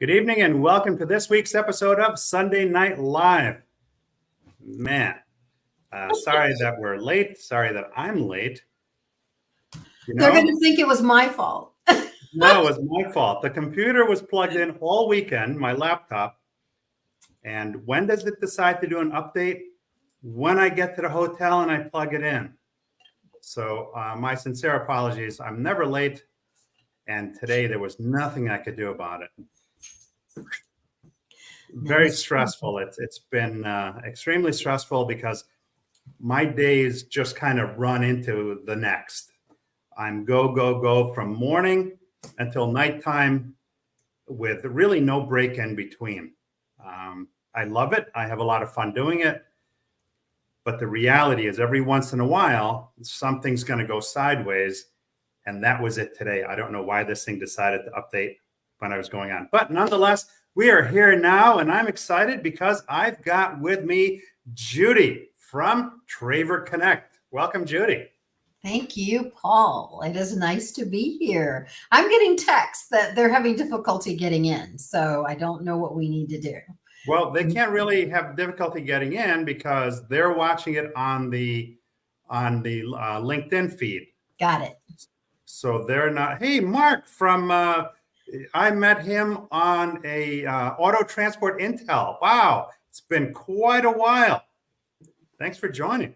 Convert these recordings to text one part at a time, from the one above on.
Good evening and welcome to this week's episode of Sunday Night Live. Man, sorry that we're late. Sorry that I'm late. They're going to think it was my fault. No, it was my fault. The computer was plugged in all weekend, my laptop. And when does it decide to do an update? When I get to the hotel and I plug it in. So my sincere apologies. I'm never late. And today there was nothing I could do about it. Very stressful. It's been extremely stressful because my days just kind of run into the next. I'm go from morning until nighttime with really no break in between. I love it. I have a lot of fun doing it. But the reality is every once in a while, something's going to go sideways. And that was it today. I don't know why this thing decided to update when I was going on. But nonetheless, we are here now, and I'm excited because I've got with me Judy from Traver Connect. Welcome, Judy. Thank you, Paul. It is nice to be here. I'm getting texts that they're having difficulty getting in, so I don't know what we need to do. Well, they can't really have difficulty getting in because they're watching it on the LinkedIn feed. Got it. So they're not. Hey, Mark from. I met him on a auto transport intel. Wow, it's been quite a while. Thanks for joining.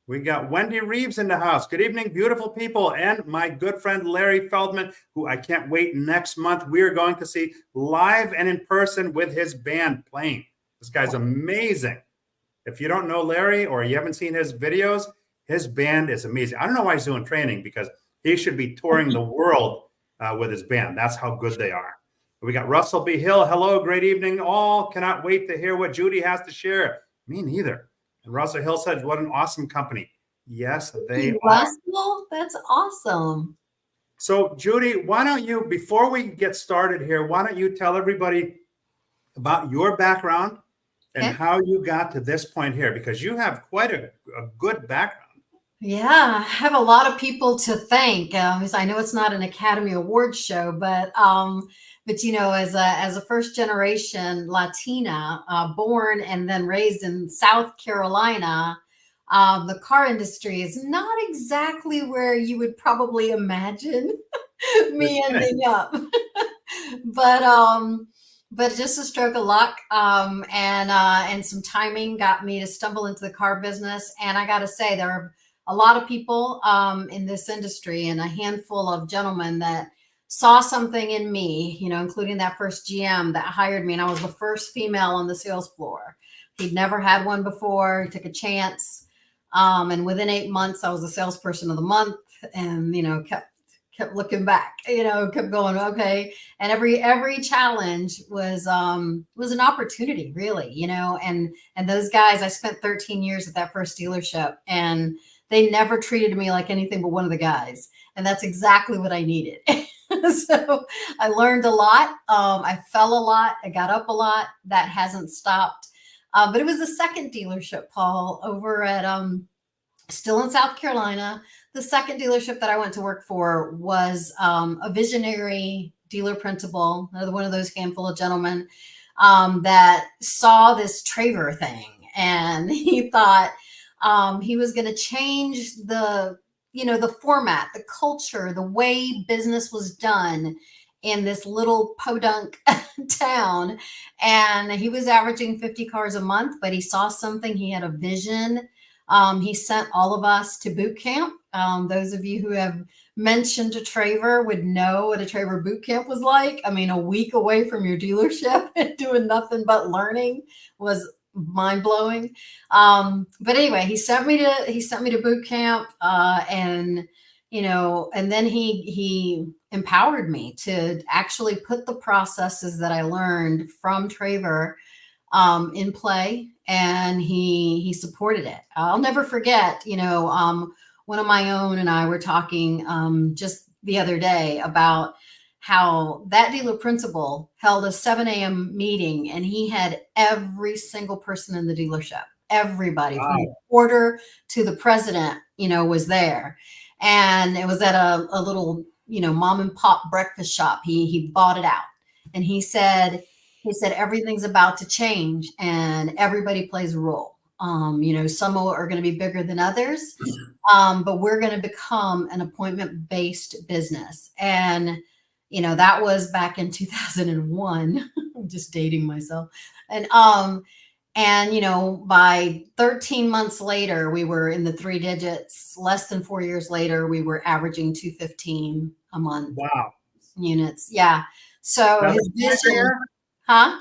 We got Wendy Reeves in the house. Good evening, beautiful people. And my good friend, Larry Feldman, who I can't wait next month. We're going to see live and in person with his band playing. This guy's amazing. If you don't know Larry or you haven't seen his videos, his band is amazing. I don't know why he's doing training because he should be touring the world with his band. That's how good they are. We got Russell B. Hill. Hello, great evening all. Cannot wait to hear what Judy has to share. Me neither. And Russell Hill said, what an awesome company. Yes, they are. Russell, that's awesome. So, Judy, why don't you, before we get started here, why don't you tell everybody about your background and how you got to this point here? Because you have quite a good background. Yeah, I have a lot of people to thank. I know it's not an Academy Awards show, but you know, as a first generation Latina, born and then raised in South Carolina, the car industry is not exactly where you would probably imagine me ending up. But just a stroke of luck and some timing got me to stumble into the car business. And I got to say, there are a lot of people in this industry and a handful of gentlemen that saw something in me, you know, including that first GM that hired me. And I was the first female on the sales floor. He'd never had one before. He took a chance. And within 8 months, I was the salesperson of the month and, you know, kept looking back, you know, kept going, okay. And every challenge was an opportunity, really, you know, and those guys, I spent 13 years at that first dealership and they never treated me like anything but one of the guys. And that's exactly what I needed. So I learned a lot. I fell a lot. I got up a lot. That hasn't stopped. But it was the second dealership, Paul, over at still in South Carolina. The second dealership that I went to work for was a visionary dealer principal, another one of those handful of gentlemen that saw this Traver thing. And he thought he was going to change the format, the culture, the way business was done in this little podunk town. And he was averaging 50 cars a month, but he saw something. He had a vision. He sent all of us to boot camp. Those of you who have mentioned a Traver would know what a Traver boot camp was like. I mean, a week away from your dealership and doing nothing but learning was mind-blowing. But anyway, he sent me to boot camp, and you know, and then he empowered me to actually put the processes that I learned from Traver in play, and he supported it. I'll never forget, you know, one of my own and I were talking just the other day about how that dealer principal held a 7 a.m. meeting and he had every single person in the dealership, everybody from the porter to the president, you know, was there. And it was at a little, you know, mom and pop breakfast shop. He bought it out. And he said everything's about to change and everybody plays a role. Some are going to be bigger than others, but we're going to become an appointment-based business. And, that was back in 2001. I'm just dating myself. And, by 13 months later, we were in the 3 digits. Less than 4 years later, we were averaging 215 a month. Wow. Units. Yeah. So Now, his vision, huh?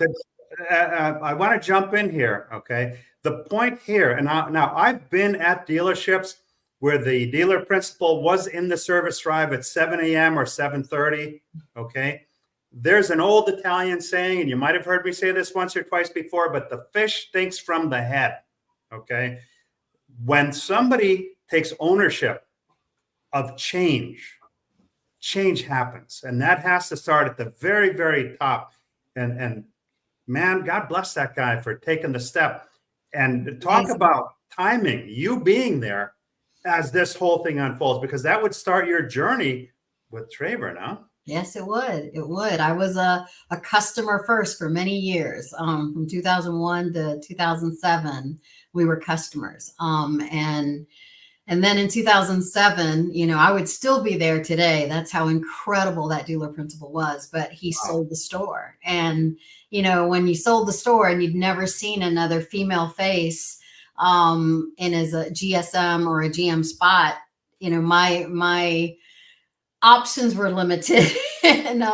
I want to jump in here. Okay. The point here, and now I've been at dealerships where the dealer principal was in the service drive at 7 a.m. or 7:30. Okay. There's an old Italian saying, and you might have heard me say this once or twice before, but the fish stinks from the head. Okay. When somebody takes ownership of change happens. And that has to start at the very, very top. And man, God bless that guy for taking the step. And talk about timing, you being there as this whole thing unfolds, because that would start your journey with Traver, no? Yes, it would. It would. I was a customer first for many years. From 2001 to 2007, we were customers. And then in 2007, I would still be there today. That's how incredible that dealer principal was. But he sold the store. And, when you sold the store and you'd never seen another female face in as a GSM or a GM spot, my options were limited. And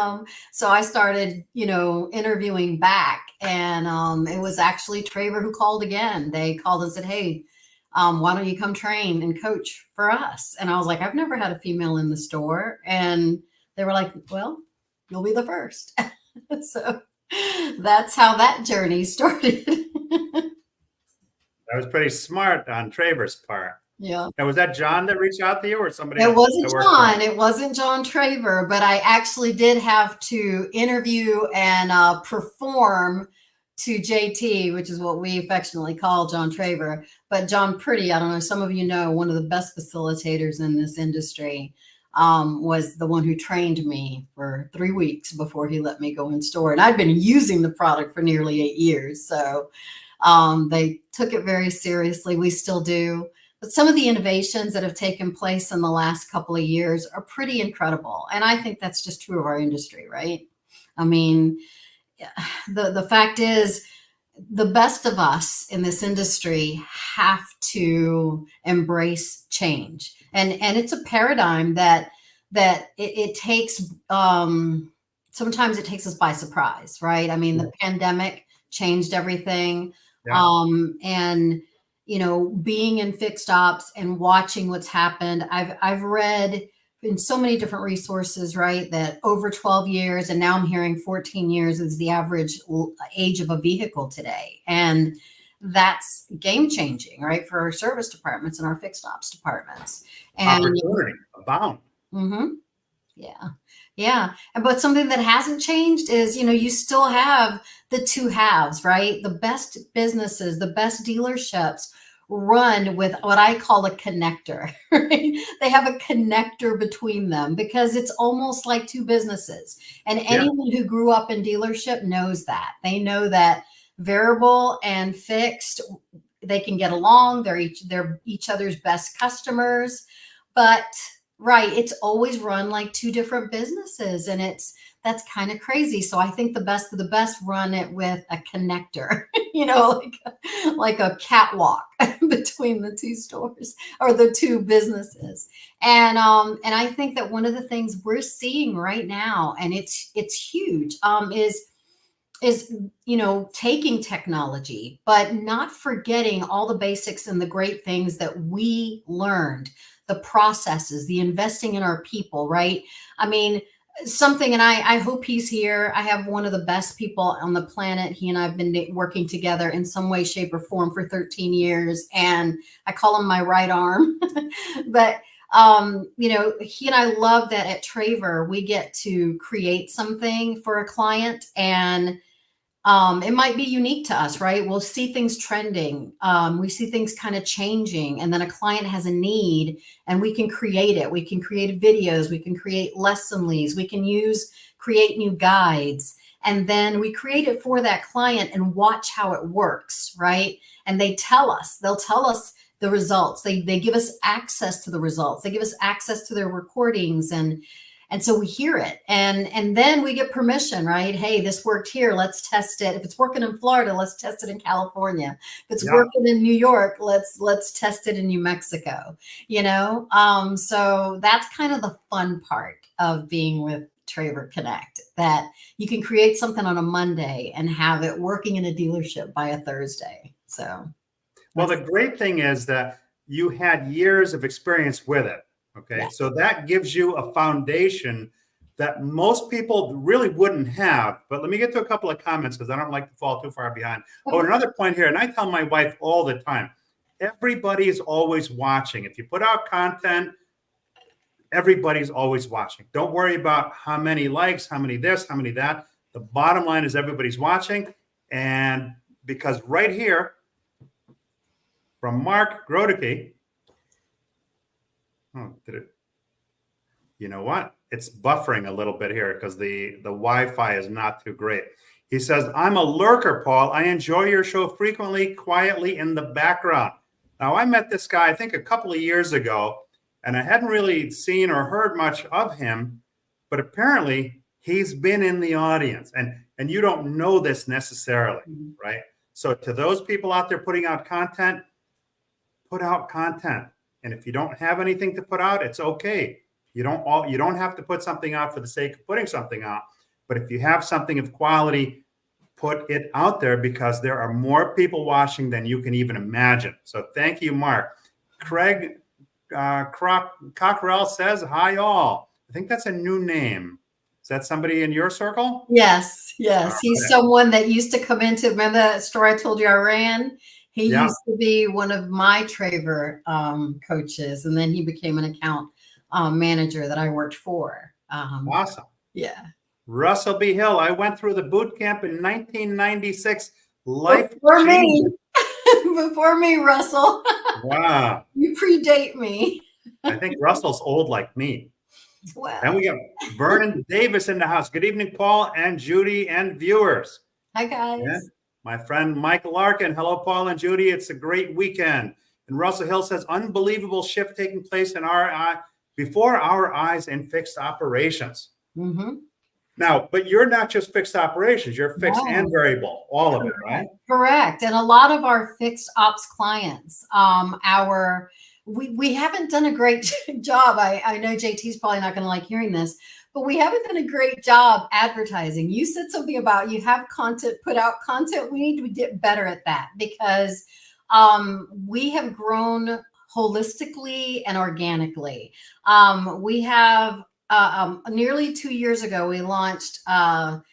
so I started, interviewing back. And it was actually Traver who called again. They called and said, hey, why don't you come train and coach for us? And I was like, I've never had a female in the store. And they were like, well, you'll be the first. So that's how that journey started. That was pretty smart on Traver's part. Yeah. Now, was that John that reached out to you or somebody It else? wasn't John. It wasn't John Traver, but I actually did have to interview and perform to JT, which is what we affectionately call John Traver. But John Pretty, I don't know, some of you know, one of the best facilitators in this industry, was the one who trained me for 3 weeks before he let me go in store. And I'd been using the product for nearly 8 years. So they took it very seriously. We still do. But some of the innovations that have taken place in the last couple of years are pretty incredible. And I think that's just true of our industry, right? I mean, the fact is, the best of us in this industry have to embrace change. And it's a paradigm that it takes, sometimes it takes us by surprise, right? I mean, the pandemic changed everything. Yeah. And being in fixed ops and watching what's happened, I've read in so many different resources, right, that over 12 years, and now I'm hearing 14 years is the average age of a vehicle today. And that's game changing, right, for our service departments and our fixed ops departments. And Opportunity abound. Mm-hmm. Yeah. Yeah. But something that hasn't changed is, you still have the two halves, right? The best businesses, the best dealerships run with what I call a connector, right? They have a connector between them because it's almost like two businesses. And anyone who grew up in dealership knows that. They know that variable and fixed, they can get along. They're each other's best customers. But right, it's always run like two different businesses, and that's kind of crazy. So I think the best of the best run it with a connector, like a catwalk between the two stores or the two businesses. And I think that one of the things we're seeing right now, and it's huge, is taking technology, but not forgetting all the basics and the great things that we learned, the processes, the investing in our people, right? I mean, something, and I hope he's here. I have one of the best people on the planet. He and I have been working together in some way, shape, or form for 13 years. And I call him my right arm. But, he and I love that at Traver, we get to create something for a client, and it might be unique to us, right? We'll see things trending. We see things kind of changing, and then a client has a need and we can create it. We can create videos. We can create lesson leads. We can create new guides. And then we create it for that client and watch how it works, right? And they'll tell us the results. They give us access to the results. They give us access to their recordings, and so we hear it, and then we get permission, right? Hey, this worked here. Let's test it. If it's working in Florida, let's test it in California. If it's working in New York, let's test it in New Mexico. So that's kind of the fun part of being with Traver Connect, that you can create something on a Monday and have it working in a dealership by a Thursday. So, well, the great thing is that you had years of experience with it. Okay. Yeah. So that gives you a foundation that most people really wouldn't have. But let me get to a couple of comments because I don't like to fall too far behind. Oh, another point here, and I tell my wife all the time, everybody is always watching. If you put out content, everybody's always watching. Don't worry about how many likes, how many this, how many that. The bottom line is everybody's watching. And because right here from Mark Grodeke, oh, did it? You know what? It's buffering a little bit here because the Wi-Fi is not too great. He says, I'm a lurker, Paul. I enjoy your show frequently, quietly in the background. Now, I met this guy, I think, a couple of years ago, and I hadn't really seen or heard much of him, but apparently he's been in the audience. And you don't know this necessarily, right? So to those people out there putting out content, put out content. And if you don't have anything to put out, it's okay. You don't have to put something out for the sake of putting something out. But if you have something of quality, put it out there because there are more people watching than you can even imagine. So thank you, Mark. Craig Cockrell says, hi, all. I think that's a new name. Is that somebody in your circle? Yes. He's someone that used to come into, remember that story I told you I ran? He used to be one of my Traver coaches, and then he became an account manager that I worked for. Awesome. Yeah. Russell B. Hill, I went through the boot camp in 1996. Life Before me. Before me, Russell. Wow. You predate me. I think Russell's old like me. Wow. And we got Vernon Davis in the house. Good evening, Paul and Judy and viewers. Hi, guys. Yeah. My friend Michael Larkin. Hello, Paul and Judy. It's a great weekend. And Russell Hill says, unbelievable shift taking place in before our eyes in fixed operations. Mm-hmm. Now, but you're not just fixed operations. You're fixed and variable, all of it, right? Correct. And a lot of our fixed ops clients, we haven't done a great job. I know JT's probably not going to like hearing this, but we haven't done a great job advertising. You said something about you have content, put out content. We need to get better at that because we have grown holistically and organically. We have nearly 2 years ago, we launched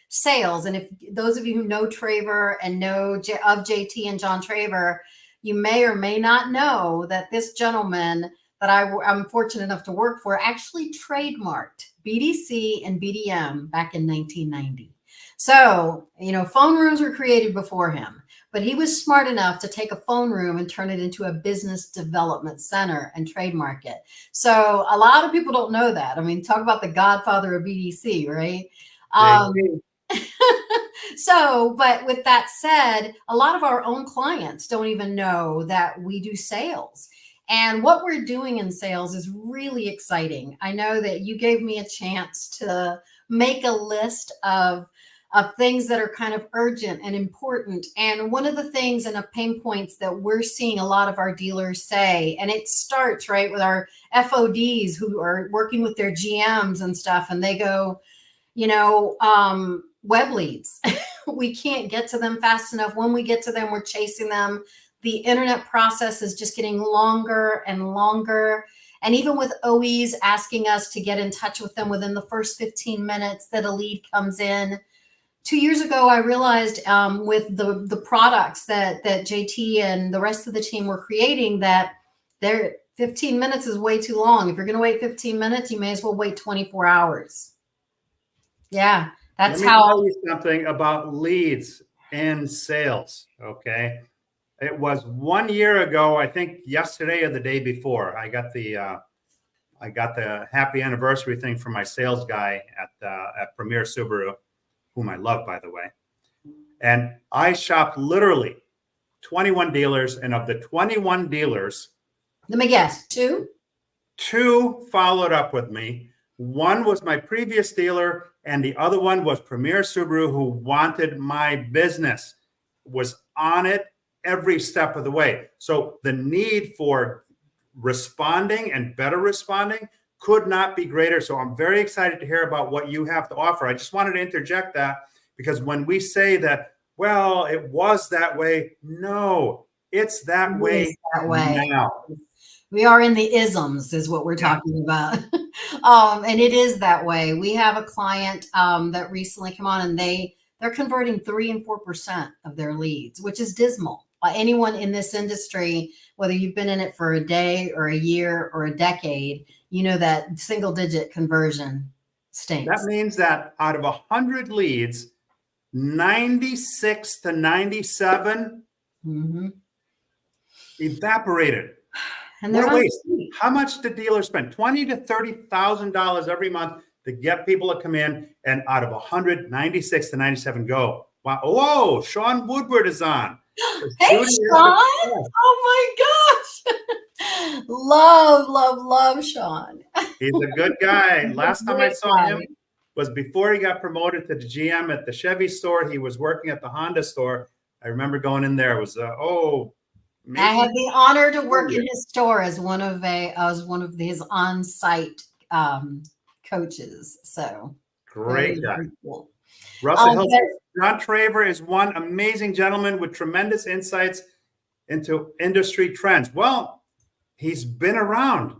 sales. And if those of you who know Traver and know of JT and John Traver, you may or may not know that this gentleman that I'm fortunate enough to work for actually trademarked BDC and BDM back in 1990. So, phone rooms were created before him, but he was smart enough to take a phone room and turn it into a business development center and trademark it. So a lot of people don't know that. I mean, talk about the godfather of BDC, right? So, but with that said, a lot of our own clients don't even know that we do sales. And what we're doing in sales is really exciting. I know that you gave me a chance to make a list of things that are kind of urgent and important. And one of the things and pain points that we're seeing a lot of our dealers say, and it starts right with our FODs who are working with their GMs and stuff, and they go, web leads. We can't get to them fast enough. When we get to them, we're chasing them. The internet process is just getting longer and longer. And even with OEs asking us to get in touch with them within the first 15 minutes that a lead comes in. 2 years ago, I realized with the products that JT and the rest of the team were creating that 15 minutes is way too long. If you're going to wait 15 minutes, you may as well wait 24 hours. Yeah, that's how. Let me tell you something about leads and sales, okay? It was 1 year ago, I think yesterday or the day before, I got the happy anniversary thing from my sales guy at Premier Subaru. whom I love, by the way. And I shopped literally 21 dealers. And of the 21 dealers, Let me guess, two? 2 followed up with me. One was my previous dealer, and the other one was Premier Subaru, who wanted my business, was on it every step of the way. So the need for responding and better responding could not be greater. So I'm very excited to hear about what you have to offer. I just wanted to interject that, because when we say that, well, it was that way, no, it's that way now. We are in the isms is what we're talking about. And it is that way. We have a client that recently came on, and they're converting 3 and 4% of their leads, which is dismal. Anyone in this industry, whether you've been in it for a day or a year or a decade, you know that single digit conversion stinks. That means that out of 100 leads, 96 to 97 evaporated. And What they're a waste. How much do dealers spend? $20,000 to $30,000 every month to get people to come in, and out of 100, 96 to 97 go. Wow. Whoa, Sean Woodward is on. Hey, Sean. Oh my gosh. Love Sean. He's a good guy. Last time I saw him was before he got promoted to the GM at the Chevy store. He was working at the Honda store. I remember going in there. It was, I had the honor to work in his store as one of his on-site coaches. So great guy. Cool. Russell Hill, John Traver is one amazing gentleman with tremendous insights into industry trends. Well, he's been around,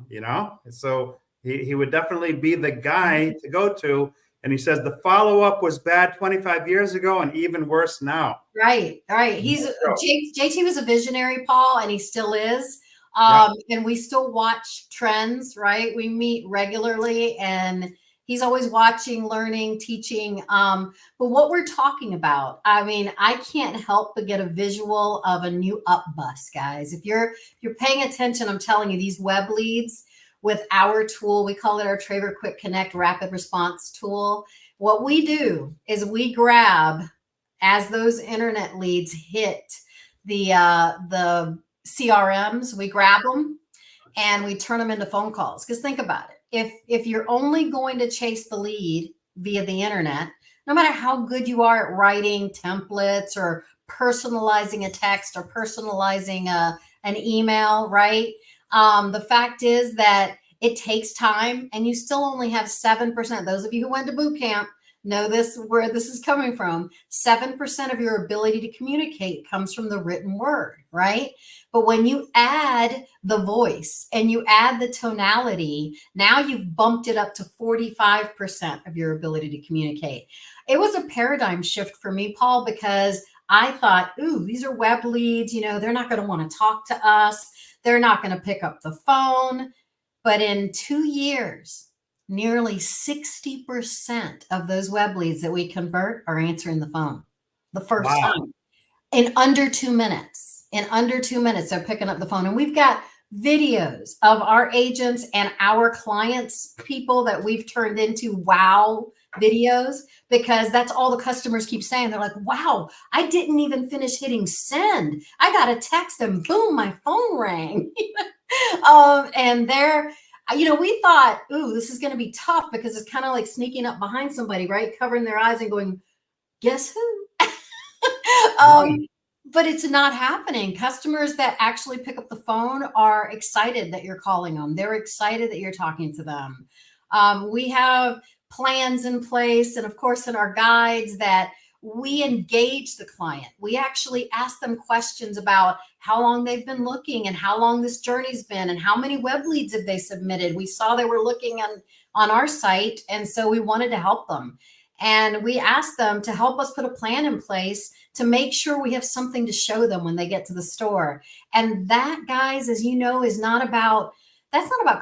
so he would definitely be the guy to go to. And he says the follow-up was bad 25 years ago and even worse now. Right. JT was a visionary, Paul, and he still is. And we still watch trends, right? We meet regularly, and he's always watching, learning, teaching. But what we're talking about, I mean, I can't help but get a visual of a new up bus, guys. If you're paying attention, I'm telling you, these web leads with our tool, we call it our Traver Connect rapid response tool. What we do is we grab, as those internet leads hit the CRMs, we grab them and we turn them into phone calls. Because think about it. If you're only going to chase the lead via the internet, no matter how good you are at writing templates or personalizing a text or personalizing an email, right? The fact is that it takes time, and you still only have 7%. Those of you who went to boot camp know where this is coming from. 7% of your ability to communicate comes from the written word, right? But when you add the voice and you add the tonality, now you've bumped it up to 45% of your ability to communicate. It was a paradigm shift for me, Paul, because I thought, ooh, these are web leads. They're not going to want to talk to us. They're not going to pick up the phone. But in 2 years, nearly 60% of those web leads that we convert are answering the phone the first time. In under 2 minutes. They're picking up the phone. And we've got videos of our agents and our clients, people that we've turned into wow videos, because that's all the customers keep saying. They're like, wow, I didn't even finish hitting send. I got a text and boom, my phone rang. And we thought, ooh, this is going to be tough, because it's kind of like sneaking up behind somebody, right? Covering their eyes and going, guess who? But it's not happening. Customers that actually pick up the phone are excited that you're calling them. They're excited that you're talking to them. We have plans in place, and of course in our guides, that we engage the client. We actually ask them questions about how long they've been looking and how long this journey's been and how many web leads have they submitted. We saw they were looking on our site, and so we wanted to help them. And we asked them to help us put a plan in place to make sure we have something to show them when they get to the store. And that, guys, as you know, that's not about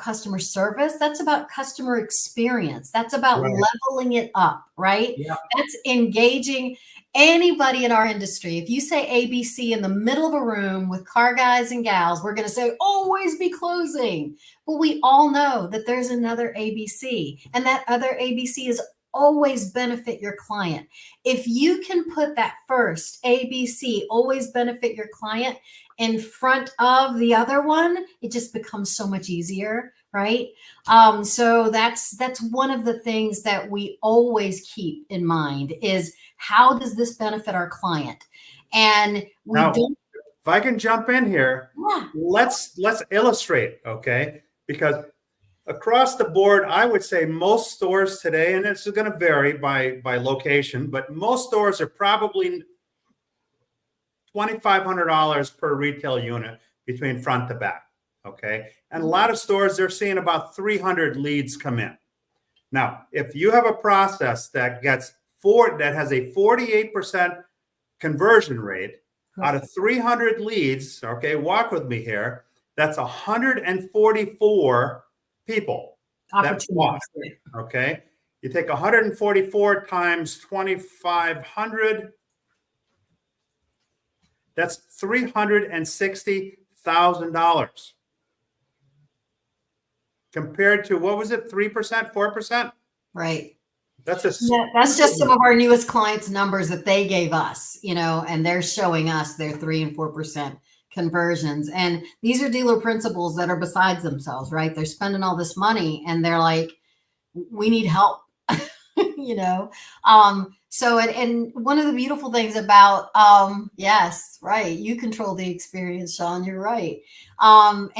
customer service. That's about customer experience. That's about leveling it up, right? Yeah. That's engaging anybody in our industry. If you say ABC in the middle of a room with car guys and gals, we're going to say, always be closing. But we all know that there's another ABC, and that other ABC is always benefit your client. If you can put that first, ABC, always benefit your client, in front of the other one, it just becomes so much easier, right? So that's one of the things that we always keep in mind is how does this benefit our client? And we Now, don't. if I can jump in here, Yeah. let's illustrate, okay? Because across the board, I would say most stores today, and it's going to vary by location, but most stores are probably $2,500 per retail unit between front to back, okay? And a lot of stores, they're seeing about 300 leads come in. Now, if you have a process that has a 48% conversion rate out of 300 leads, okay, walk with me here, that's 144 people that walk, okay? You take 144 times 2,500, that's $360,000 compared to, what was it, 3%, 4%? Right. That's a that's just some of our newest clients' numbers that they gave us, and they're showing us their 3 and 4% conversions. And these are dealer principals that are besides themselves, right? They're spending all this money and they're like, we need help. So and one of the beautiful things about yes, right, you control the experience, Sean, you're right. And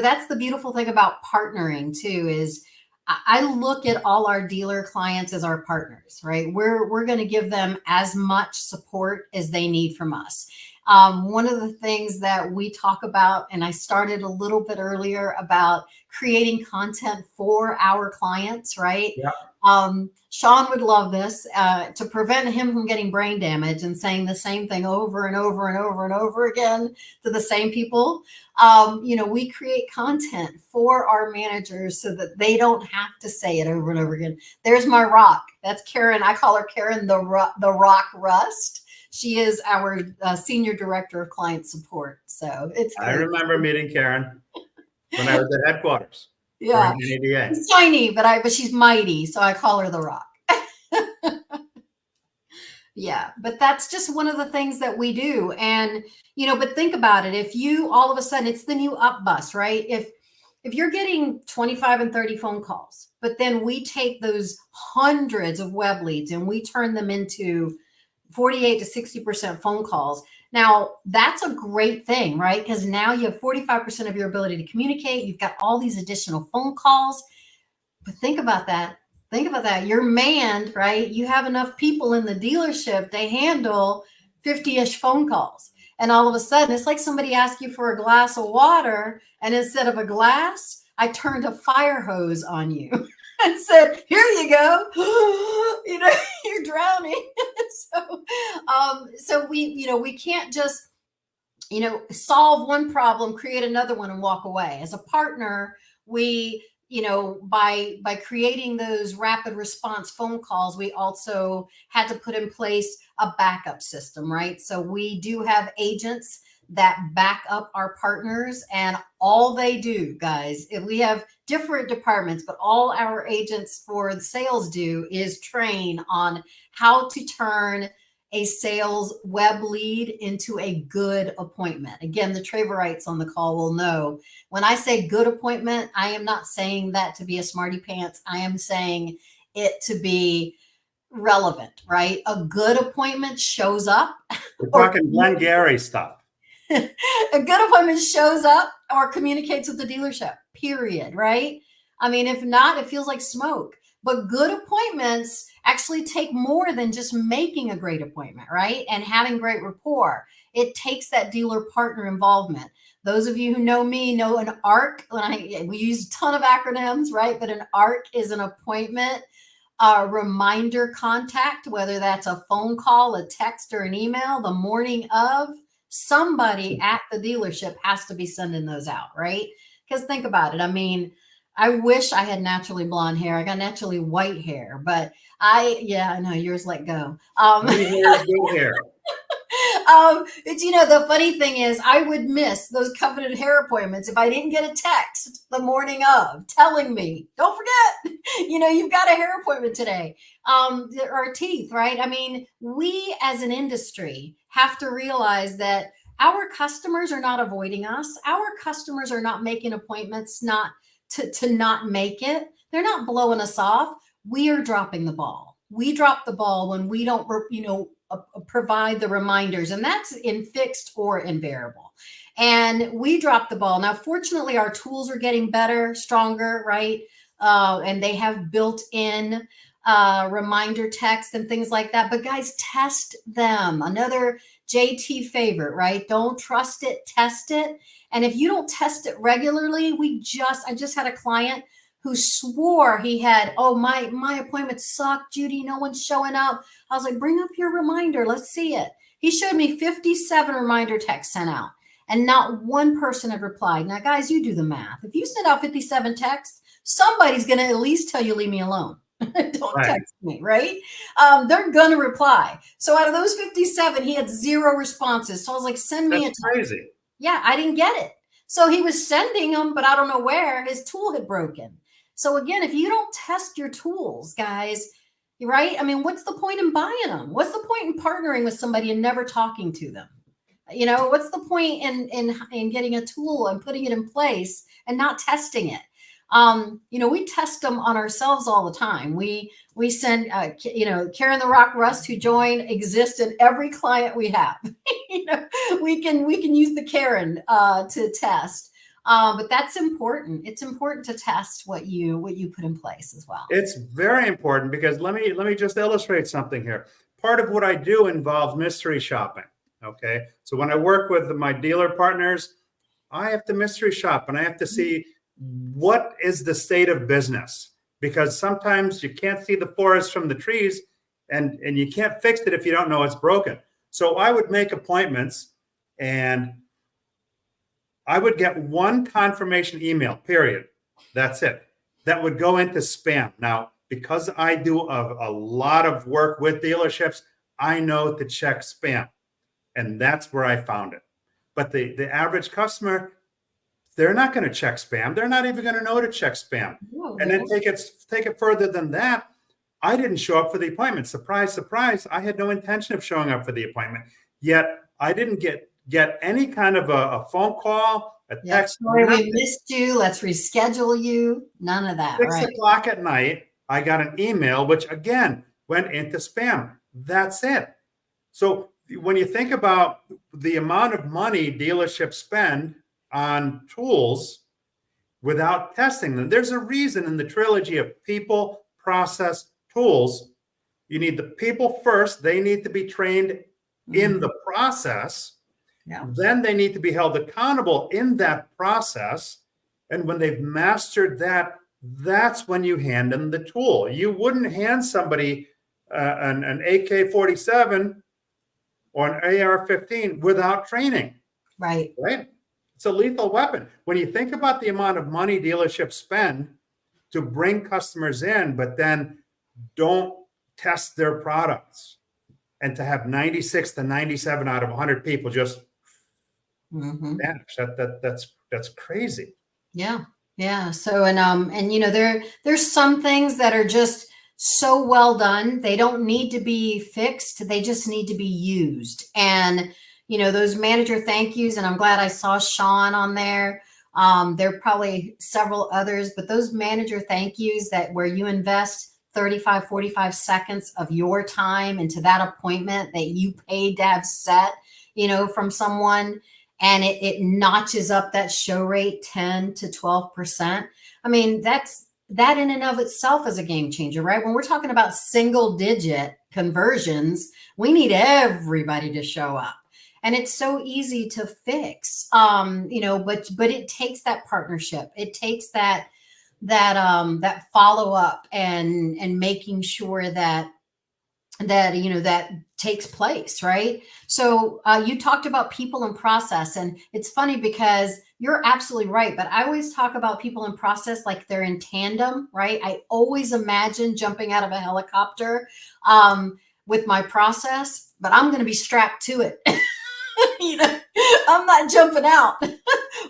that's the beautiful thing about partnering too, is I look at all our dealer clients as our partners, right? We're going to give them as much support as they need from us. One of the things that we talk about, and I started a little bit earlier, about creating content for our clients, right? Yeah. Sean would love this, to prevent him from getting brain damage and saying the same thing over and over and over and over again to the same people. We create content for our managers so that they don't have to say it over and over again. There's my rock. That's Karen. I call her Karen the Rock Rust. She is our senior director of client support. So it's great. I remember meeting Karen when I was at headquarters. Yeah, she's tiny, but she's mighty, so I call her the Rock. Yeah, but that's just one of the things that we do. And but think about it. If you all of a sudden, it's the new up bus, right? If you're getting 25 and 30 phone calls, but then we take those hundreds of web leads and we turn them into 48 to 60% phone calls. Now, that's a great thing, right? Because now you have 45% of your ability to communicate. You've got all these additional phone calls. But think about that. You're manned, right? You have enough people in the dealership to handle 50-ish phone calls. And all of a sudden, it's like somebody asked you for a glass of water, and instead of a glass, I turned a fire hose on you and said, here you go. You're drowning. So we can't just, solve one problem, create another one and walk away. As a partner, we, by creating those rapid response phone calls, we also had to put in place a backup system, right? So we do have agents that back up our partners, and all they do, guys, if we have different departments, but all our agents for the sales do is train on how to turn a sales web lead into a good appointment. Again, the Traverites on the call will know when I say good appointment, I am not saying that to be a smarty pants. I am saying it to be relevant, right? A good appointment shows up. We're talking Glenn Gary stuff. A good appointment shows up or communicates with the dealership, period, right? I mean, if not, it feels like smoke. But good appointments actually take more than just making a great appointment, right? And having great rapport. It takes that dealer partner involvement. Those of you who know me know an ARC. We use a ton of acronyms, right? But an ARC is an appointment reminder contact, whether that's a phone call, a text, or an email the morning of. Somebody at the dealership has to be sending those out, right? Because think about it. I mean, I wish I had naturally blonde hair. I got naturally white hair, but I know yours let go. Good hair. It's, the funny thing is I would miss those coveted hair appointments if I didn't get a text the morning of telling me, don't forget, you've got a hair appointment today. Our teeth, right? I mean, we as an industry have to realize that our customers are not avoiding us. Our customers are not making appointments, not to not make it. They're not blowing us off. We are dropping the ball. We drop the ball when we don't, provide the reminders, and that's in fixed or in variable. And we drop the ball. Now, fortunately, our tools are getting better, stronger, right? And they have built-in reminder text and things like that. But guys, test them. Another JT favorite, right? Don't trust it, test it. And if you don't test it regularly, I just had a client who swore he had, my appointment sucked, Judy, no one's showing up. I was like, bring up your reminder, let's see it. He showed me 57 reminder texts sent out, and not one person had replied. Now, guys, you do the math. If you send out 57 texts, somebody's going to at least tell you, leave me alone. Don't text me, right? They're going to reply. So out of those 57, he had 0 responses. So I was like, send me a text. Crazy. Yeah, I didn't get it. So he was sending them, but I don't know where. His tool had broken. So again, if you don't test your tools, guys, right? I mean, what's the point in buying them? What's the point in partnering with somebody and never talking to them? What's the point in getting a tool and putting it in place and not testing it? We test them on ourselves all the time. We send, Karen the Rock Rust, who joined, exists in every client we have. We can use the Karen to test. But that's important. It's important to test what you put in place as well. It's very important, because let me just illustrate something here. Part of what I do involves mystery shopping. Okay. So when I work with my dealer partners, I have to mystery shop, and I have to see what is the state of business, because sometimes you can't see the forest from the trees, and you can't fix it if you don't know it's broken. So I would make appointments, and I would get one confirmation email, period. That's it. That would go into spam. Now, because I do a lot of work with dealerships, I know to check spam. And that's where I found it. But the average customer, they're not going to check spam. They're not even going to know to check spam. Oh, and then take it further than that. I didn't show up for the appointment. Surprise, surprise. I had no intention of showing up for the appointment. Yet I didn't get any kind of a phone call, a text. Sorry, we missed you. Let's reschedule you. None of that. 6 o'clock at night, I got an email, which again went into spam. That's it. So when you think about the amount of money dealerships spend on tools without testing them, there's a reason in the trilogy of people, process, tools. You need the people first. They need to be trained in the process. Yeah. Then they need to be held accountable in that process. And when they've mastered that, that's when you hand them the tool. You wouldn't hand somebody an AK-47 or an AR-15 without training. Right. It's a lethal weapon. When you think about the amount of money dealerships spend to bring customers in, but then don't test their products, and to have 96 to 97 out of 100 people just vanish, that's crazy. Yeah. So, there's some things that are just so well done. They don't need to be fixed. They just need to be used. And, those manager thank yous, and I'm glad I saw Sean on there. There are probably several others, but those manager thank yous where you invest 35, 45 seconds of your time into that appointment that you paid to have set, from someone, and it notches up that show rate 10 to 12%. I mean, that in and of itself is a game changer, right? When we're talking about single digit conversions, we need everybody to show up. And it's so easy to fix, but it takes that partnership. It takes that follow up and making sure that takes place, right? So you talked about people and process, and it's funny because you're absolutely right. But I always talk about people and process like they're in tandem, right? I always imagine jumping out of a helicopter with my process, but I'm going to be strapped to it. I'm not jumping out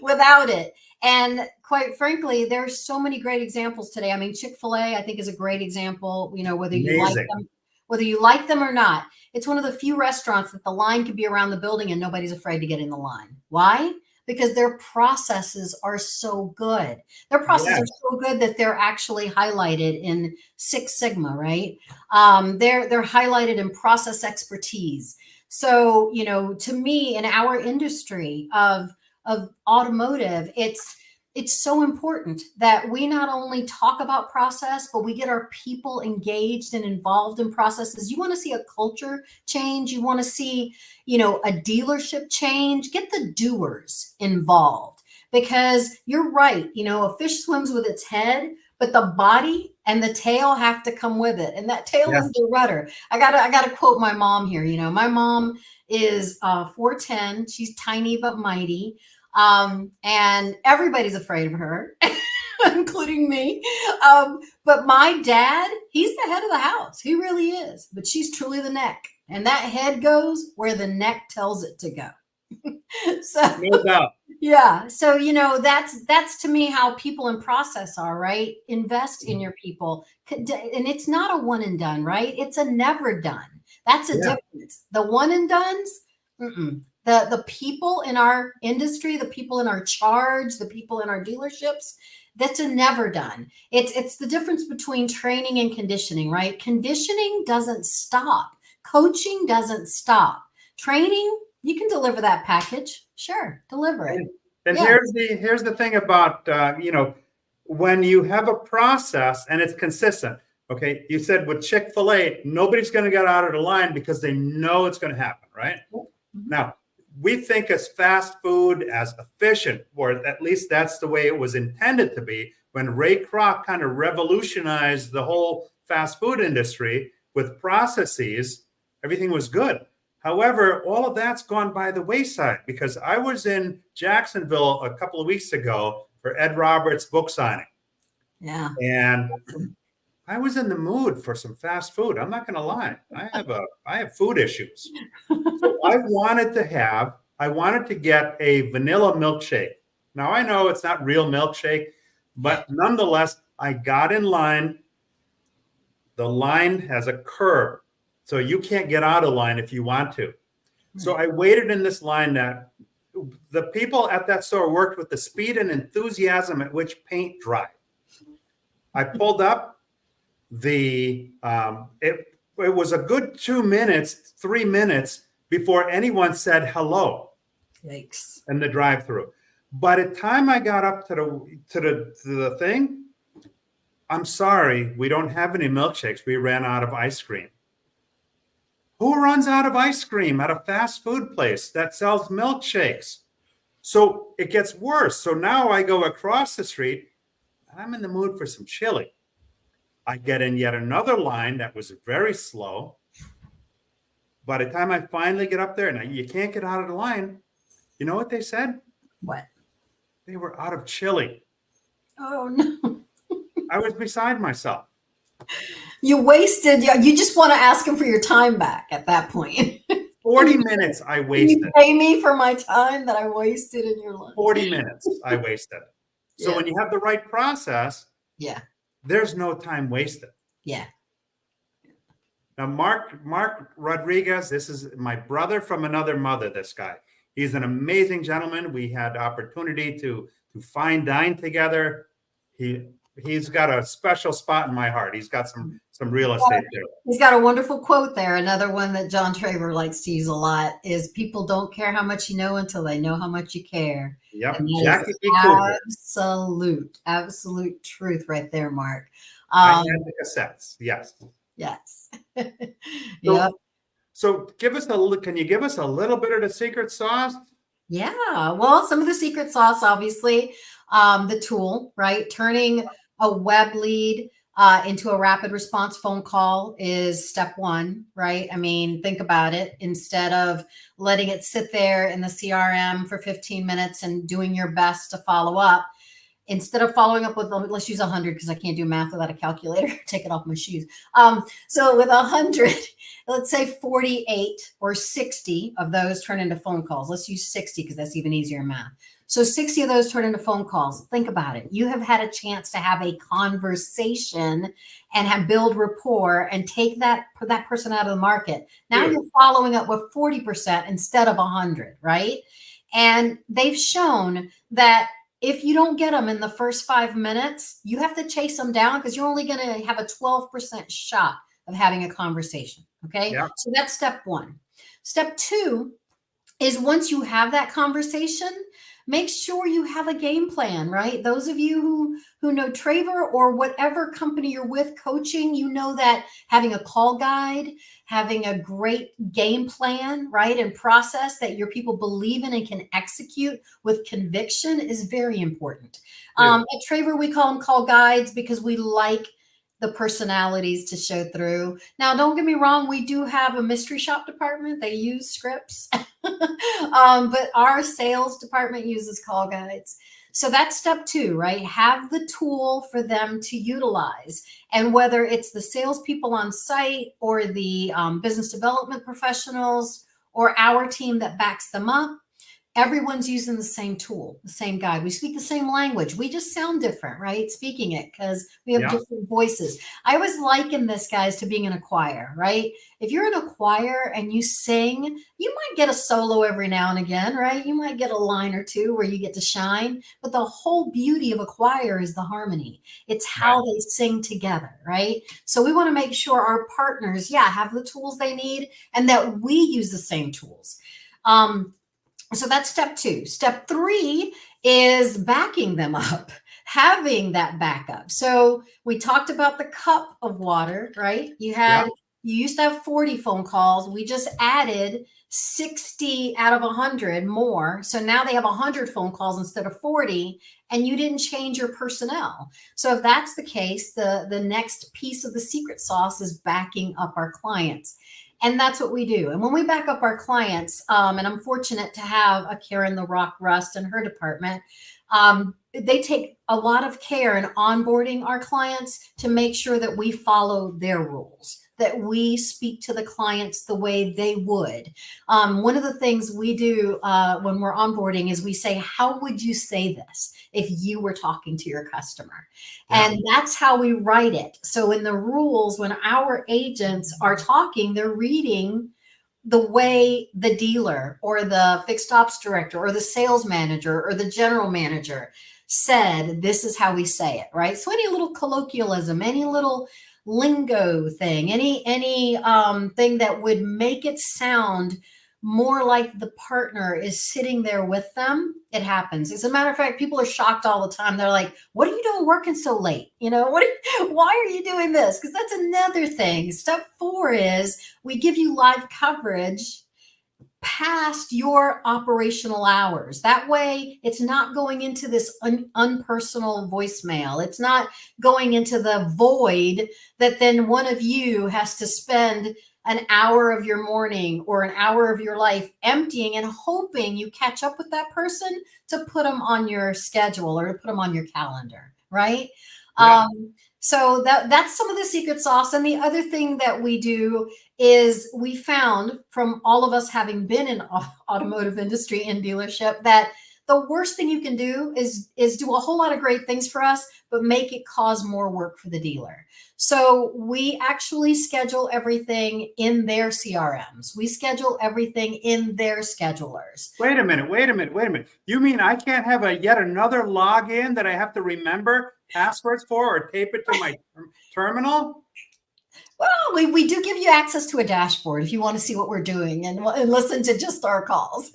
without it. And quite frankly, there's so many great examples today. I mean, Chick-fil-A, I think, is a great example, whether you like them or not. It's one of the few restaurants that the line could be around the building and nobody's afraid to get in the line. Why? Because their processes are so good. Their processes are so good that they're actually highlighted in Six Sigma, right? They're highlighted in process expertise. So, to me, in our industry of automotive, it's so important that we not only talk about process, but we get our people engaged and involved in processes. You want to see a culture change. You want to see, a dealership change. Get the doers involved, because you're right. A fish swims with its head, but the body and the tail have to come with it. And that tail is the rudder. I gotta quote my mom here. My mom is 4'10". She's tiny but mighty. And everybody's afraid of her, including me. But my dad, he's the head of the house. He really is. But she's truly the neck. And that head goes where the neck tells it to go. So, no doubt. Yeah. So, that's to me how people in process are, right? Invest in your people. And it's not a one and done, right? It's a never done. That's a difference. The one and dones, the people in our industry, the people in our charge, the people in our dealerships, that's a never done. It's the difference between training and conditioning, right? Conditioning doesn't stop. Coaching doesn't stop. Training, you can deliver that package. Sure, deliver it. And here's the thing about when you have a process and it's consistent. Okay, you said with Chick-fil-A, nobody's going to get out of the line because they know it's going to happen, right? Mm-hmm. Now, we think as fast food as efficient, or at least that's the way it was intended to be. When Ray Kroc kind of revolutionized the whole fast food industry with processes, everything was good. However, all of that's gone by the wayside, because I was in Jacksonville a couple of weeks ago for Ed Roberts' book signing. Yeah. And I was in the mood for some fast food. I'm not going to lie. I have food issues. So I wanted to get a vanilla milkshake. Now I know it's not real milkshake, but nonetheless, I got in line. The line has a curb, so you can't get out of line if you want to. So I waited in this line. That the people at that store worked with the speed and enthusiasm at which paint dried. I pulled up. It was a good 2 minutes, 3 minutes before anyone said hello. Yikes. In the drive-through. By the time I got up to the thing, I'm sorry, we don't have any milkshakes. We ran out of ice cream. Who runs out of ice cream at a fast food place that sells milkshakes? So it gets worse. So now I go across the street. I'm in the mood for some chili. I get in yet another line that was very slow. By the time I finally get up there, now you can't get out of the line. You know what they said? What? They were out of chili. Oh, no. I was beside myself. You just want to ask him for your time back at that point. 40 minutes I wasted. Can you pay me for my time that I wasted in your lunch? 40 minutes I wasted. So when you have the right process, there's no time wasted. Yeah. Now, Mark Rodriguez, this is my brother from another mother, this guy. He's an amazing gentleman. We had the opportunity to fine dine together. He's got a special spot in my heart. He's got some real estate there. He's got a wonderful quote there. Another one that John Traver likes to use a lot is, people don't care how much you know until they know how much you care. Yep. Absolute truth right there, Mark. I had the cassettes. Yes. Yes. So can you give us a little bit of the secret sauce? Yeah. Well, some of the secret sauce, obviously, the tool, right? Turning a web lead into a rapid response phone call is step one, right? I mean, think about it. Instead of letting it sit there in the CRM for 15 minutes and doing your best to follow up, instead of following up with, let's use 100 because I can't do math without a calculator. Take it off my shoes. So with 100, let's say 48 or 60 of those turn into phone calls. Let's use 60 because that's even easier math. So 60 of those turn into phone calls. Think about it. You have had a chance to have a conversation and have build rapport and take that person out of the market. Now you're following up with 40% instead of 100, right? And they've shown that if you don't get them in the first 5 minutes, you have to chase them down because you're only going to have a 12% shot of having a conversation. Okay. Yeah. So that's step one. Step two is once you have that conversation, make sure you have a game plan, right? Those of you who know Traver or whatever company you're with coaching, you know that having a call guide, having a great game plan, right, and process that your people believe in and can execute with conviction is very important. At Traver, we call them call guides because we like the personalities to show through. Now, don't get me wrong, we do have a mystery shop department. They use scripts, but our sales department uses call guides. So that's step two, right? Have the tool for them to utilize. And whether it's the salespeople on site or the business development professionals or our team that backs them up, everyone's using the same tool, the same guide. We speak the same language. We just sound different, right? Speaking it because we have different voices. I always liken this, guys, to being in a choir, right? If you're in a choir and you sing, you might get a solo every now and again, right? You might get a line or two where you get to shine. But the whole beauty of a choir is the harmony. It's how they sing together, right? So we want to make sure our partners, have the tools they need and that we use the same tools. So that's step two. Step three is backing them up, having that backup. So we talked about the cup of water, right? You used to have 40 phone calls. We just added 60 out of 100 more. So now they have 100 phone calls instead of 40, and you didn't change your personnel. So if that's the case, the next piece of the secret sauce is backing up our clients. And that's what we do. And when we back up our clients, and I'm fortunate to have a Karen the Rock Rust in her department, they take a lot of care in onboarding our clients to make sure that we follow their rules, that we speak to the clients the way they would. One of the things we do when we're onboarding is we say, how would you say this if you were talking to your customer? And that's how we write it. So in the rules, when our agents are talking, they're reading the way the dealer or the fixed ops director or the sales manager or the general manager said, this is how we say it, right? So any little colloquialism, any little lingo thing, any thing that would make it sound more like the partner is sitting there with them, it happens. As a matter of fact, people are shocked all the time. They're like, what are you doing working so late? Why are you doing this? Because that's another thing. Step 4 is we give you live coverage past your operational hours. That way, it's not going into this unpersonal voicemail. It's not going into the void that then one of you has to spend an hour of your morning or an hour of your life emptying and hoping you catch up with that person to put them on your schedule or to put them on your calendar, right? So that's some of the secret sauce. And the other thing that we do is we found from all of us having been in automotive industry and dealership that the worst thing you can do is do a whole lot of great things for us, but make it cause more work for the dealer. So we actually schedule everything in their CRMs. We schedule everything in their schedulers. Wait a minute. You mean I can't have yet another login that I have to remember passwords for or tape it to my terminal? Well, we do give you access to a dashboard if you want to see what we're doing and listen to just our calls.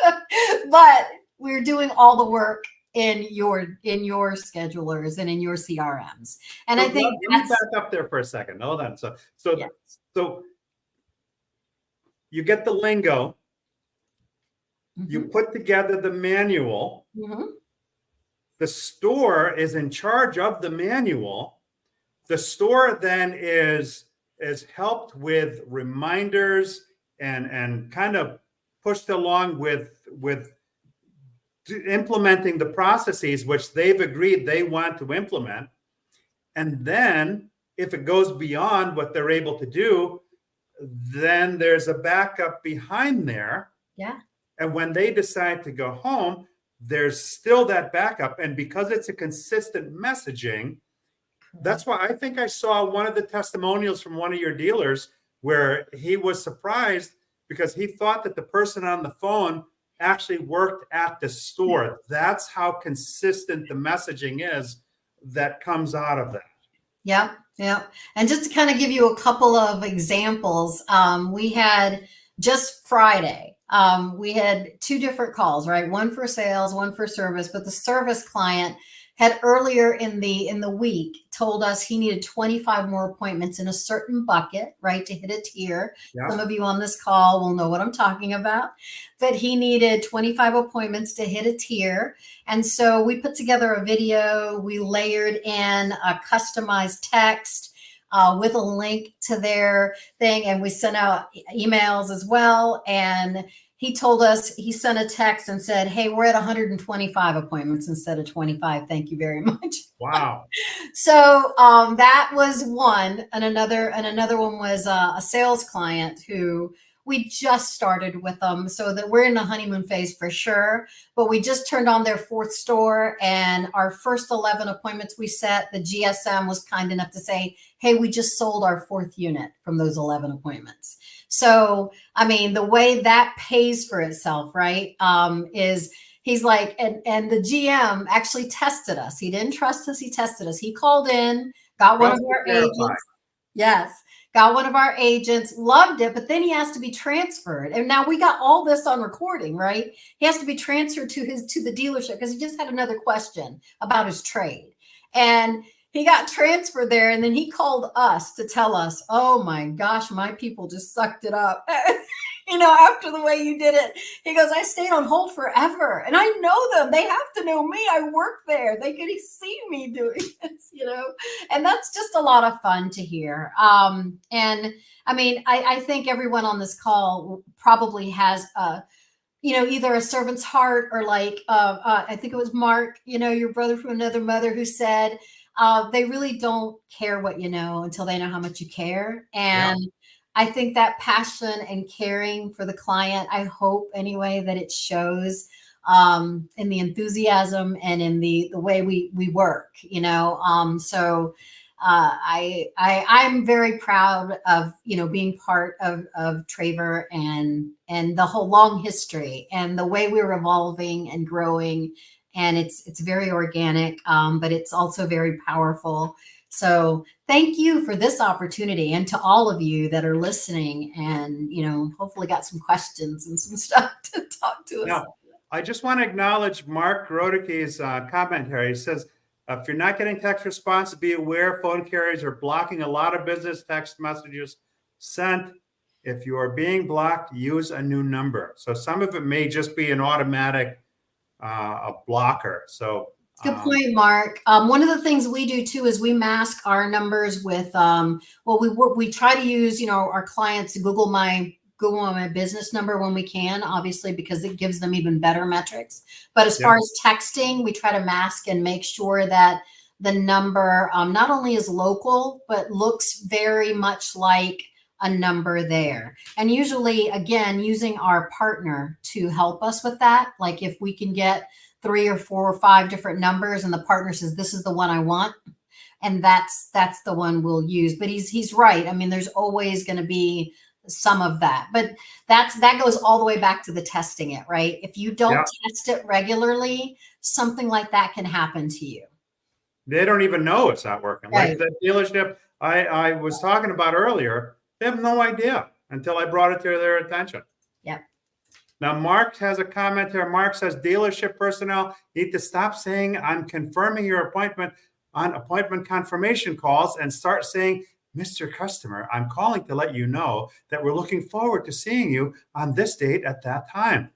But we're doing all the work in your schedulers and in your CRMs. And I think let me back up there for a second. Hold on. So you get the lingo, you put together the manual. The store is in charge of the manual. The store then is helped with reminders and kind of pushed along with implementing the processes which they've agreed they want to implement. And then if it goes beyond what they're able to do, then there's a backup behind there. Yeah. And when they decide to go home, there's still that backup. And because it's a consistent messaging, that's why I think I saw one of the testimonials from one of your dealers where he was surprised because he thought that the person on the phone actually worked at the store. That's how consistent the messaging is that comes out of that. Yep. Yep. And just to kind of give you a couple of examples, we had just Friday, we had 2 different calls, right? One for sales, one for service, but the service client had earlier in the week told us he needed 25 more appointments in a certain bucket, right, to hit a tier. Yeah. Some of you on this call will know what I'm talking about, but he needed 25 appointments to hit a tier. And so we put together a video, we layered in a customized text with a link to their thing, and we sent out emails as well. And he told us, he sent a text and said, hey, we're at 125 appointments instead of 25. Thank you very much. Wow. So that was one. And another one was a sales client who we just started with them. So that we're in the honeymoon phase for sure. But we just turned on their 4th store, and our first 11 appointments we set, the GSM was kind enough to say, hey, we just sold our 4th unit from those 11 appointments. So, I mean, the way that pays for itself, right, is he's like, and the GM actually tested us. He didn't trust us. He tested us. He called in, got one of our agents. Yes. Got one of our agents, loved it, but then he has to be transferred. And now we got all this on recording, right? He has to be transferred to the dealership because he just had another question about his trade. And he got transferred there, and then he called us to tell us, oh my gosh, my people just sucked it up. After the way you did it. He goes, I stayed on hold forever, and I know them. They have to know me. I work there. They could see me doing this, and that's just a lot of fun to hear. And I mean, I think everyone on this call probably has either a servant's heart or like, I think it was Mark, your brother from another mother, who said, they really don't care what you know until they know how much you care. And yeah. I think that passion and caring for the client, I hope anyway, that it shows in the enthusiasm and in the way we work, So I'm very proud of, being part of Traver and the whole long history and the way we're evolving and growing. And it's very organic, but it's also very powerful. So thank you for this opportunity, and to all of you that are listening and, hopefully got some questions and some stuff to talk to us. Now, I just want to acknowledge Mark Rodicke's commentary. He says, if you're not getting text response, be aware phone carriers are blocking a lot of business text messages sent. If you are being blocked, use a new number. So some of it may just be an automatic a blocker. So good point, Mark. One of the things we do too is we mask our numbers with we try to use our clients to Google my business number when we can, obviously, because it gives them even better metrics. But as far as texting, we try to mask and make sure that the number not only is local, but looks very much like a number there. And usually, again, using our partner to help us with that. Like if we can get 3 or 4 or 5 different numbers and the partner says, this is the one I want, and that's the one we'll use. But he's right. I mean, there's always going to be some of that, but that goes all the way back to the testing it, right? If you don't test it regularly, something like that can happen to you. They don't even know it's not working. Right. Like the dealership I was talking about earlier, they have no idea until I brought it to their attention. Yeah. Now, Mark has a comment here. Mark says dealership personnel need to stop saying I'm confirming your appointment on appointment confirmation calls and start saying, Mr. Customer, I'm calling to let you know that we're looking forward to seeing you on this date at that time.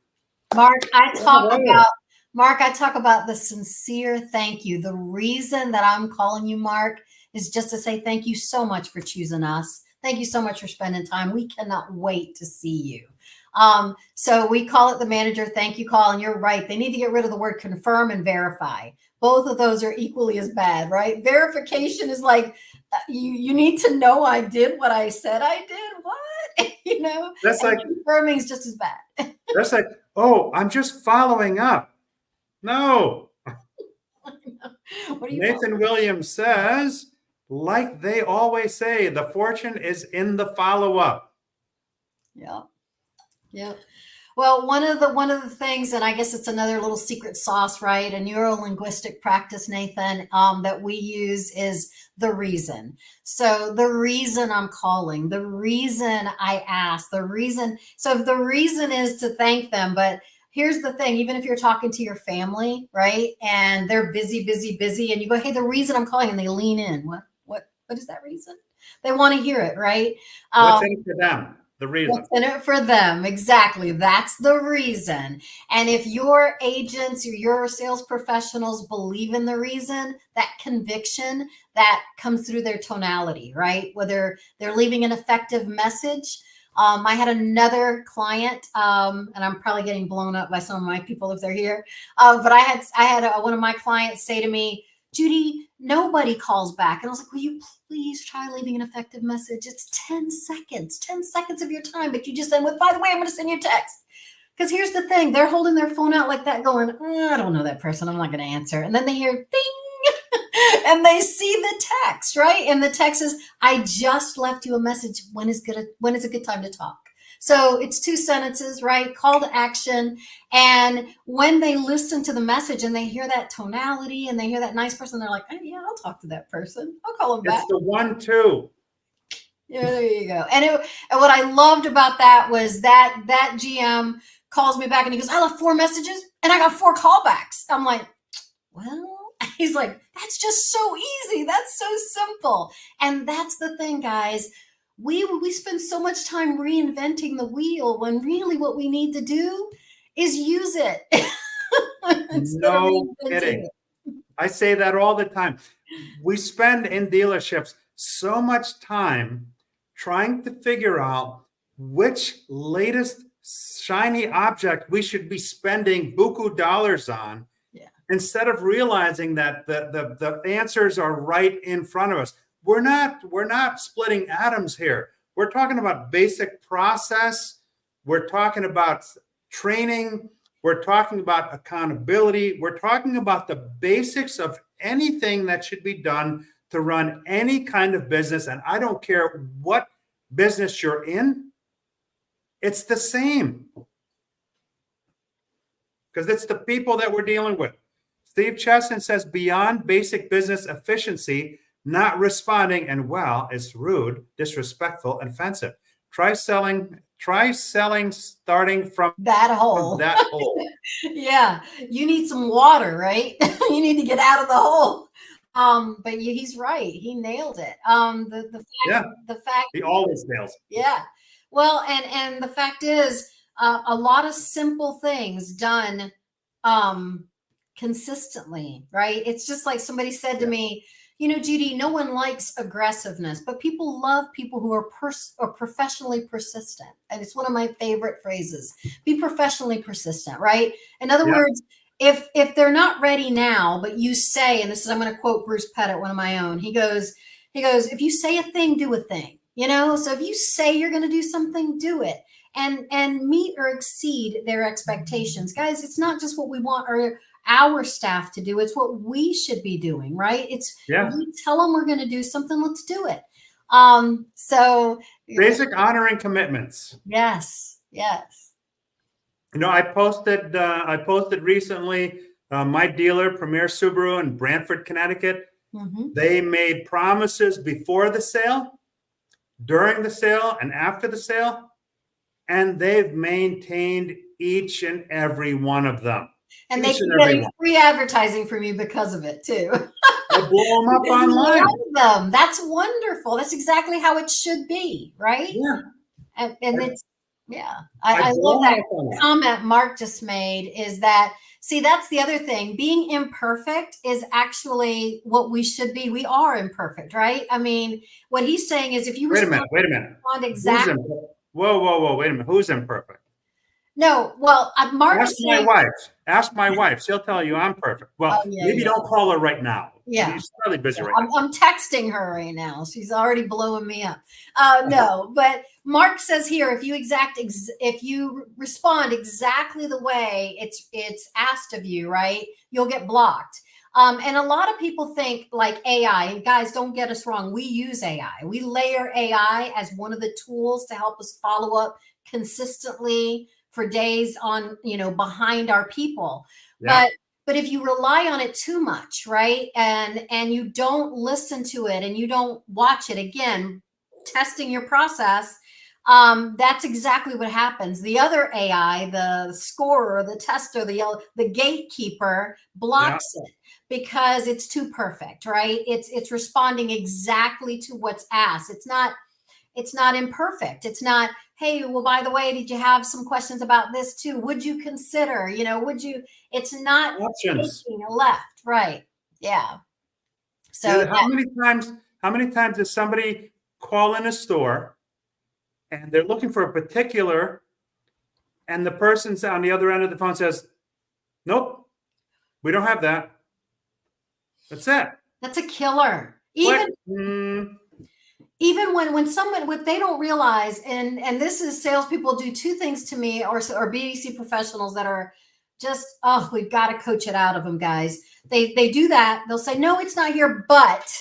Mark, I talk about the sincere thank you. The reason that I'm calling you, Mark, is just to say thank you so much for choosing us. Thank you so much for spending time. We cannot wait to see you. So we call it the manager thank you call, and you're right. They need to get rid of the word confirm and verify. Both of those are equally as bad, right? Verification is like, you need to know I did what I said I did. What? That's and like, confirming is just as bad. that's like, oh, I'm just following up. No. What are you Nathan Williams says, like they always say, the fortune is in the follow-up. Yeah. Yep. Well, one of the things, and I guess it's another little secret sauce, right? A neuro-linguistic practice, Nathan, that we use is the reason. So the reason I'm calling, the reason I ask, the reason. So if the reason is to thank them, but here's the thing, even if you're talking to your family, right? And they're busy, busy, busy, and you go, hey, the reason I'm calling, and they lean in. What is that reason? They want to hear it, right? What's in it for them? The reason. What's in it for them? Exactly. That's the reason. And if your agents or your sales professionals believe in the reason, that conviction that comes through their tonality, right? Whether they're leaving an effective message. I had another client, and I'm probably getting blown up by some of my people if they're here. But I had one of my clients say to me, Judy, nobody calls back. And I was like, will you please try leaving an effective message? It's 10 seconds of your time. But you just said, well, by the way, I'm going to send you a text. Because here's the thing. They're holding their phone out like that going, I don't know that person. I'm not going to answer. And then they hear ding and they see the text, right? And the text is, I just left you a message. When is a good time to talk? So it's 2 sentences, right? Call to action. And when they listen to the message and they hear that tonality and they hear that nice person, they're like, oh, yeah, I'll talk to that person. I'll call them back. It's the 1-2. Yeah, there you go. And what I loved about that was that GM calls me back and he goes, I left 4 messages and I got 4 callbacks. I'm like, well, he's like, that's just so easy. That's so simple. And that's the thing, guys. We spend so much time reinventing the wheel when really what we need to do is use it. No kidding. I say that all the time. We spend in dealerships so much time trying to figure out which latest shiny object we should be spending buku dollars on, instead of realizing that the answers are right in front of us. We're not splitting atoms here. We're talking about basic process. We're talking about training. We're talking about accountability. We're talking about the basics of anything that should be done to run any kind of business. And I don't care what business you're in, it's the same. Because it's the people that we're dealing with. Steve Chesson says, beyond basic business efficiency, not responding and well is rude, disrespectful, and offensive. Try selling starting from that hole. Yeah, you need some water, right? You need to get out of the hole. But he's right. He nailed it. The fact he always nails it. Yeah. Well, and the fact is, a lot of simple things done consistently, right? It's just like somebody said to me, Judy, no one likes aggressiveness, but people love people who are professionally persistent. And it's one of my favorite phrases. Be professionally persistent, right? In other words, if they're not ready now, but you say, and this is, I'm going to quote Bruce Pettit, one of my own. He goes, if you say a thing, do a thing, So if you say you're going to do something, do it. And meet or exceed their expectations. Guys, it's not just what we want our staff to do. It's what we should be doing, right? It's we tell them we're going to do something, let's do it. So basic honoring commitments. Yes. I posted recently, my dealer, Premier Subaru in Brantford, Connecticut. Mm-hmm. They made promises before the sale, during the sale, and after the sale. And they've maintained each and every one of them. And they keep getting free advertising from you because of it, too. I blow them up online. That's wonderful. That's exactly how it should be, right? Yeah. And it's, I love that comment Mark just made is that, see, that's the other thing. Being imperfect is actually what we should be. We are imperfect, right? I mean, what he's saying is if you wait a minute. Exactly. Whoa, wait a minute. Who's imperfect? No, well, Mark Ask is my saying, wife. Ask my wife. She'll tell you I'm perfect. oh Well, yeah, maybe yeah, don't call her right now. yeah. She's probably busy Yeah, right I'm texting her right now. She's already blowing me up. No, but Mark says here, if you respond exactly the way it's asked of you, right, you'll get blocked. And a lot of people think like AI, and guys, don't get us wrong. We use AI. We layer AI as one of the tools to help us follow up consistently for days on, behind our people. now. But if you rely on it too much, right, and you don't listen to it and you don't watch it, again, testing your process, that's exactly what happens. The other AI, the scorer, the tester, the gatekeeper, Yeah. blocks it because it's too perfect, right? It's responding exactly to what's asked. It's not imperfect. It's not, hey, well, by the way, did you have some questions about this too? Would you consider, it's not Options. taking a left, right? Yeah. So Yeah, how many times does somebody call in a store and they're looking for a particular, and the person's on the other end of the phone says, nope, we don't have that. That's it. that's a killer. What? Even when someone, what they don't realize, and this is, salespeople do two things to me, or BDC professionals that are just, oh, we've got to coach it out of them, guys. They do that. They'll say, no, it's not here, but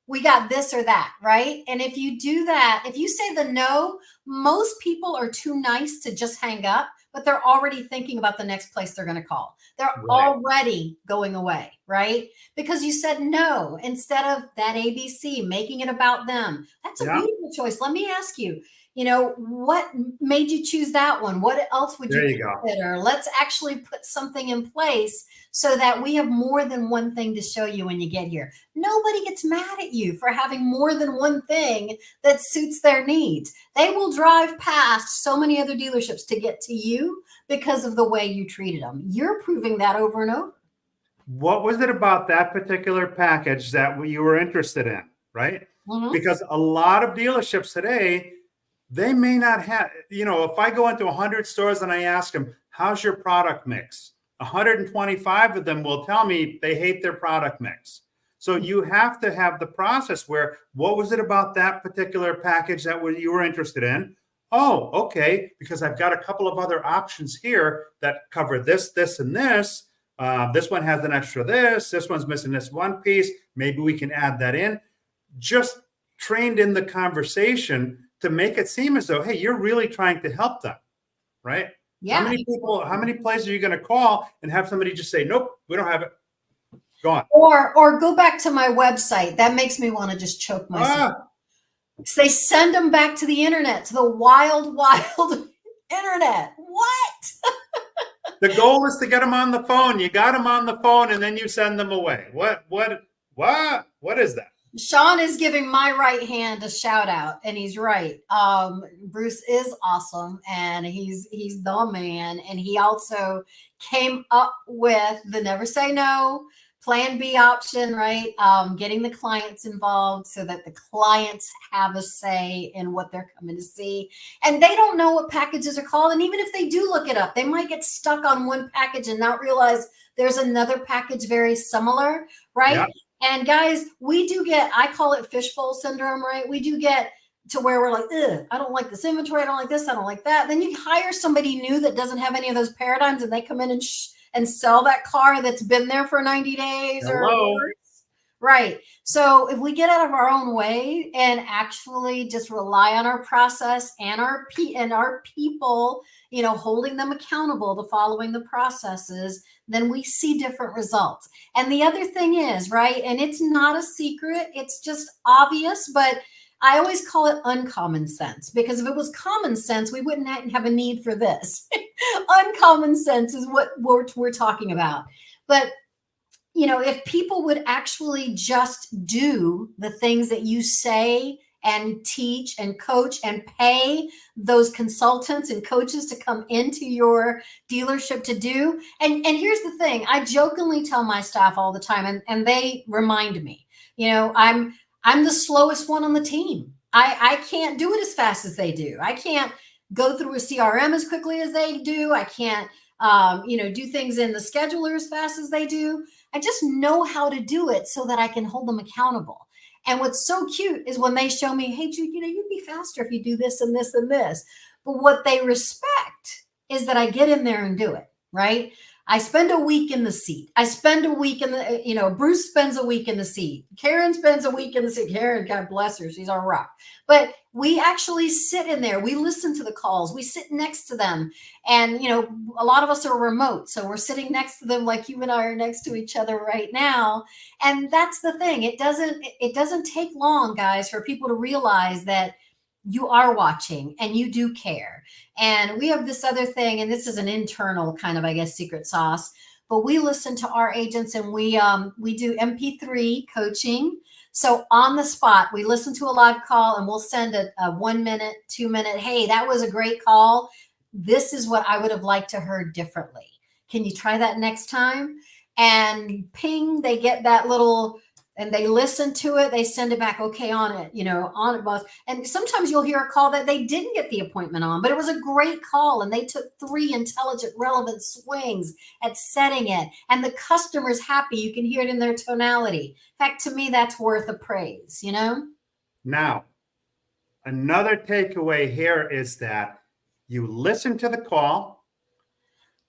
we got this or that, right? And if you do that, if you say the no, most people are too nice to just hang up, but they're already thinking about the next place they're going to call. They're already going away, right? Because you said no instead of that ABC, making it about them. That's a beautiful choice. Let me ask you, what made you choose that one? What else would There you you go. consider? Let's actually put something in place so that we have more than one thing to show you when you get here. Nobody gets mad at you for having more than one thing that suits their needs. They will drive past so many other dealerships to get to you because of the way you treated them. You're proving that over and over. What was it about that particular package that you were interested in, right? Mhm. Because a lot of dealerships today, they may not have, if I go into 100 stores and I ask them, how's your product mix? 125 of them will tell me they hate their product mix. So you have to have the process where, what was it about that particular package that you were interested in? Oh, okay, because I've got a couple of other options here that cover this, this, and this. This one has an extra this one's missing this one piece. Maybe we can add that in. Just trained in the conversation to make it seem as though, hey, you're really trying to help them, right? Yeah. How many places are you going to call and have somebody just say, nope, we don't have it. Go on. Or go back to my website. That makes me want to just choke myself. So they send them back to the internet, to the wild, wild internet. What? The goal is to get them on the phone. You got them on the phone and then you send them away. What is that? Sean is giving my right hand a shout out, and he's right. Bruce is awesome, and he's the man. And he also came up with the never say no, plan B option, right? Getting the clients involved so that the clients have a say in what they're coming to see. And they don't know what packages are called. And even if they do look it up, they might get stuck on one package and not realize there's another package very similar, right? Yeah. And guys, we do get, I call it fishbowl syndrome, right? We do get to where we're like, I don't like this inventory. I don't like this. I don't like that. Then you hire somebody new that doesn't have any of those paradigms, and they come in and sell that car that's been there for 90 days. Hello. Or right. So if we get out of our own way and actually just rely on our process and our people, holding them accountable to following the processes, then we see different results. And the other thing is, right, and it's not a secret, it's just obvious, but I always call it uncommon sense, because if it was common sense, we wouldn't have a need for this. Uncommon sense is what we're talking about. But if people would actually just do the things that you say and teach and coach and pay those consultants and coaches to come into your dealership to do. And here's the thing, I jokingly tell my staff all the time, and they remind me, I'm the slowest one on the team. I can't do it as fast as they do. I can't go through a CRM as quickly as they do. I can't, do things in the scheduler as fast as they do. I just know how to do it so that I can hold them accountable. And what's so cute is when they show me, hey, Jude, you'd be faster if you do this and this and this. But what they respect is that I get in there and do it, right? I spend a week in the seat. I spend a week in the, Bruce spends a week in the seat. Karen spends a week in the seat. Karen, God bless her, she's our rock. But we actually sit in there. We listen to the calls. We sit next to them. And, a lot of us are remote. So we're sitting next to them like you and I are next to each other right now. And that's the thing. It doesn't take long, guys, for people to realize that you are watching and you do care. And we have this other thing, and this is an internal kind of, I guess, secret sauce, but we listen to our agents and we do MP3 coaching. So on the spot, we listen to a live call and we'll send a 1 minute, 2 minute, hey, that was a great call. This is what I would have liked to heard differently. Can you try that next time? And ping, they get that little, and they listen to it. They send it back. Okay, on it, on it, boss. And sometimes you'll hear a call that they didn't get the appointment on, but it was a great call. And they took 3 intelligent, relevant swings at setting it. And the customer's happy. You can hear it in their tonality. In fact, to me, that's worth a praise, Now, another takeaway here is that you listen to the call,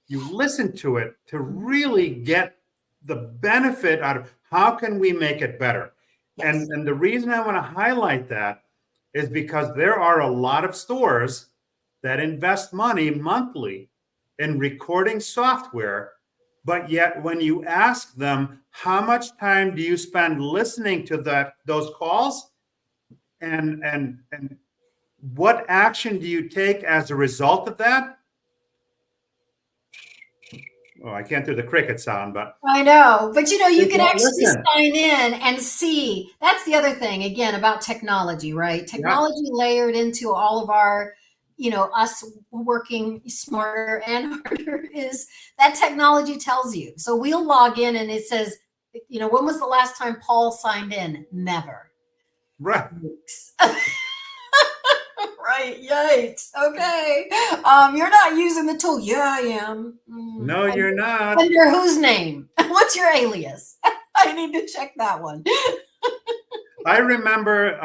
you listen to it to really get the benefit out of how can we make it better. Yes. And the reason I want to highlight that is because there are a lot of stores that invest money monthly in recording software, but yet when you ask them how much time do you spend listening to those calls and what action do you take as a result of that? Oh, I can't do the cricket sound, but I know. But you can actually listen. sign in and see. That's the other thing, again, about technology, right? Technology layered into all of our, us working smarter and harder is that technology tells you. So we'll log in and it says, when was the last time Paul signed in? Never. Right. Right. Yikes. Okay. You're not using the tool. Yeah, I am. No, you're not. Under whose name? What's your alias? I need to check that one. I remember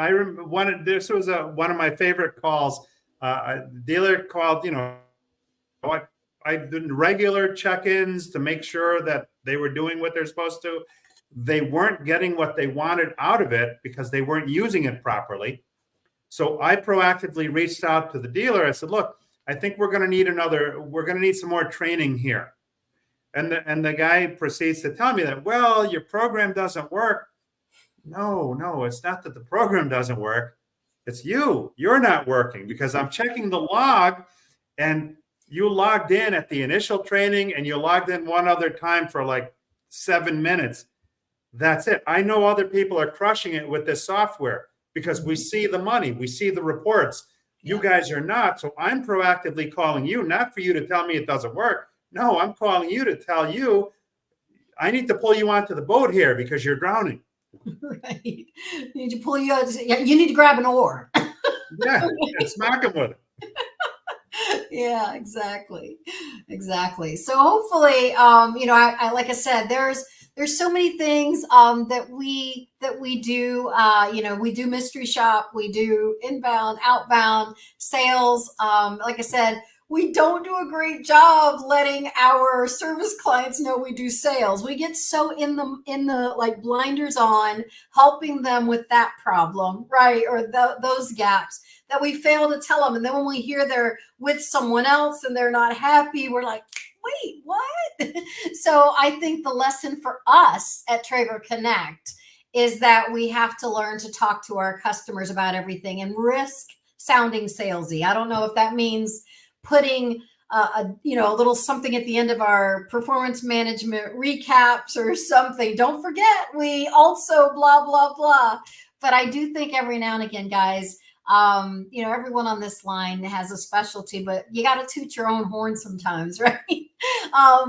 this was one of my favorite calls. A dealer called, I did regular check-ins to make sure that they were doing what they're supposed to. They weren't getting what they wanted out of it because they weren't using it properly. So I proactively reached out to the dealer. I said, look, I think we're going to need some more training here. And the guy proceeds to tell me that, well, your program doesn't work. No, it's not that the program doesn't work. It's you're not working because I'm checking the log and you logged in at the initial training and you logged in one other time for like 7 minutes. That's it. I know other people are crushing it with this software because we see the money, we see the reports. You guys are not. So I'm proactively calling you, not for you to tell me it doesn't work. No, I'm calling you to tell you I need to pull you onto the boat here because you're drowning. Right. You need to pull you out. You need to grab an oar. Yeah, and smack them with it. Yeah, exactly. So hopefully, I like I said, there's so many things that we do. We do mystery shop, we do inbound, outbound sales. Like I said, we don't do a great job letting our service clients know we do sales. We get so in the like blinders on, helping them with that problem, right? Or those gaps that we fail to tell them. And then when we hear they're with someone else and they're not happy, we're like, wait, what? So I think the lesson for us at Traver Connect is that we have to learn to talk to our customers about everything and risk sounding salesy. I don't know if that means putting a little something at the end of our performance management recaps or something. Don't forget, we also blah, blah, blah. But I do think every now and again, guys, everyone on this line has a specialty, but you got to toot your own horn sometimes, right?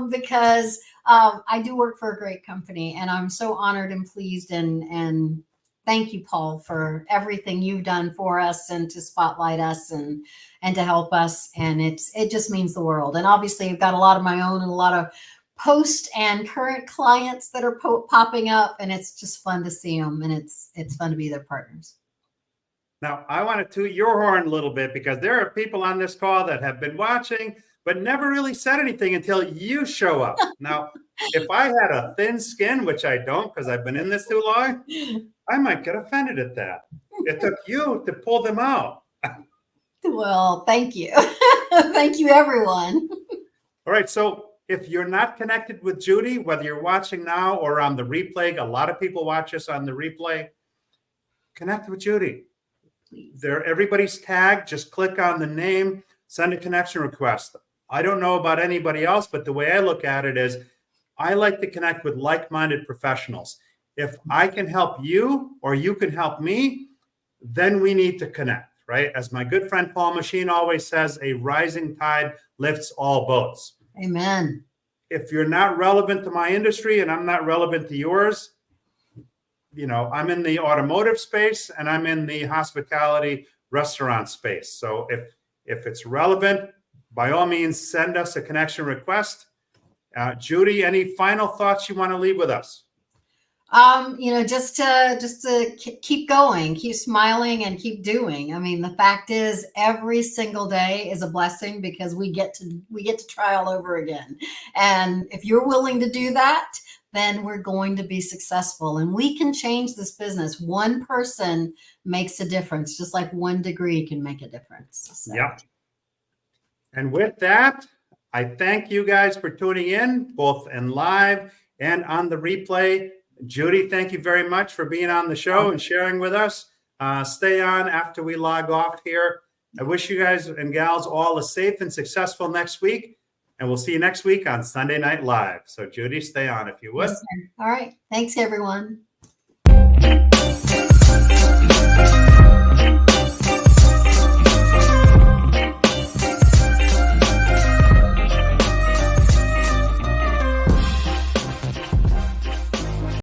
Because I do work for a great company and I'm so honored and pleased and thank you, Paul, for everything you've done for us and to spotlight us and to help us. And it just means the world. And obviously, I've got a lot of my own and a lot of post and current clients that are popping up, and it's just fun to see them, and it's fun to be their partners. Now, I want to toot your horn a little bit because there are people on this call that have been watching but never really said anything until you show up. Now, if I had a thin skin, which I don't because I've been in this too long, I might get offended at that. It took you to pull them out. Well, thank you. Thank you, everyone. All right. So if you're not connected with Judy, whether you're watching now or on the replay, a lot of people watch us on the replay, connect with Judy. There, everybody's tagged. Just click on the name, send a connection request. I don't know about anybody else, but the way I look at it is I like to connect with like-minded professionals. If I can help you or you can help me, then we need to connect, right? As my good friend Paul Machine always says, a rising tide lifts all boats. Amen. If you're not relevant to my industry and I'm not relevant to yours, you know, I'm in the automotive space and I'm in the hospitality restaurant space. So if it's relevant, by all means, send us a connection request. Judy, any final thoughts you want to leave with us? Just to keep going, keep smiling, and keep doing. I mean, the fact is, every single day is a blessing because we get to try all over again. And if you're willing to do that, then we're going to be successful, and we can change this business. One person makes a difference, just like 1 degree can make a difference. So. Yep. And with that, I thank you guys for tuning in, both in live and on the replay. Judy, thank you very much for being on the show and sharing with us. Stay on after we log off here. I wish you guys and gals all a safe and successful next week. And we'll see you next week on Sunday Night Live. So, Judy, stay on if you would. Yes, sir. All right. Thanks, everyone.